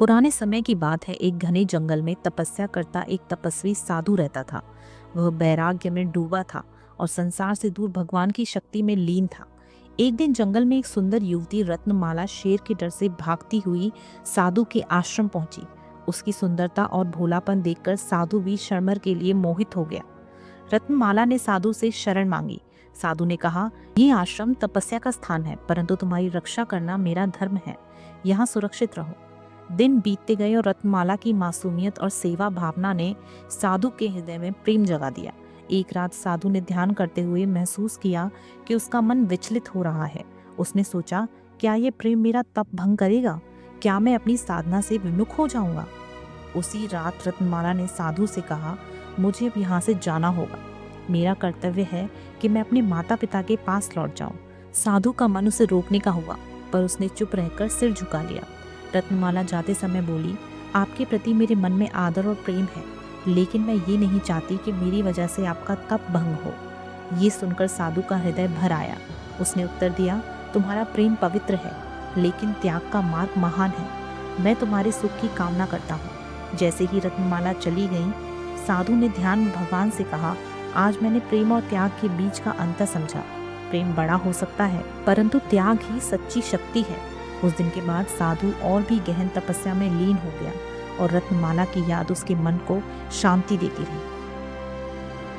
पुराने समय की बात है। एक घने जंगल में तपस्या करता एक तपस्वी साधु रहता था। वह वैराग्य में डूबा था और संसार से दूर भगवान की शक्ति में लीन था। एक दिन जंगल में एक सुंदर युवती रत्नमाला शेर के डर से भागती हुई साधु के आश्रम पहुंची। उसकी सुंदरता और भोलापन देखकर साधु भी क्षणभर के लिए मोहित हो गया। रत्नमाला ने साधु से शरण मांगी। साधु ने कहा, ये आश्रम तपस्या का स्थान है, परंतु तुम्हारी रक्षा करना मेरा धर्म है। यहाँ सुरक्षित रहो। दिन बीतते गए और रत्नमाला की मासूमियत और सेवा भावना ने साधु के हृदय में प्रेम जगा दिया। एक रात साधु ने ध्यान करते हुए महसूस किया कि उसका मन विचलित हो रहा है। उसने सोचा, क्या ये प्रेम मेरा तप भंग करेगा? क्या मैं अपनी साधना से विमुख हो जाऊंगा? उसी रात रत्नमाला ने साधु से कहा, मुझे अब यहाँ से जाना होगा। मेरा कर्तव्य है कि मैं अपने माता पिता के पास लौट जाऊं। साधु का मन उसे रोकने का हुआ, पर उसने चुप रहकर सिर झुका लिया। रत्नमाला जाते समय बोली, आपके प्रति मेरे मन में आदर और प्रेम है, लेकिन मैं ये नहीं चाहती कि मेरी वजह से आपका तप भंग हो। ये सुनकर साधु का हृदय भर आया। उसने उत्तर दिया, तुम्हारा प्रेम पवित्र है, लेकिन त्याग का मार्ग महान है। मैं तुम्हारे सुख की कामना करता हूँ। जैसे ही रत्नमाला चली गई, साधु ने ध्यान में भगवान से कहा, आज मैंने प्रेम और त्याग के बीच का अंतर समझा। प्रेम बड़ा हो सकता है, परंतु त्याग ही सच्ची शक्ति है। उस दिन के बाद साधु और भी गहन तपस्या में लीन हो गया और रत्नमाला की याद उसके मन को शांति देती रही।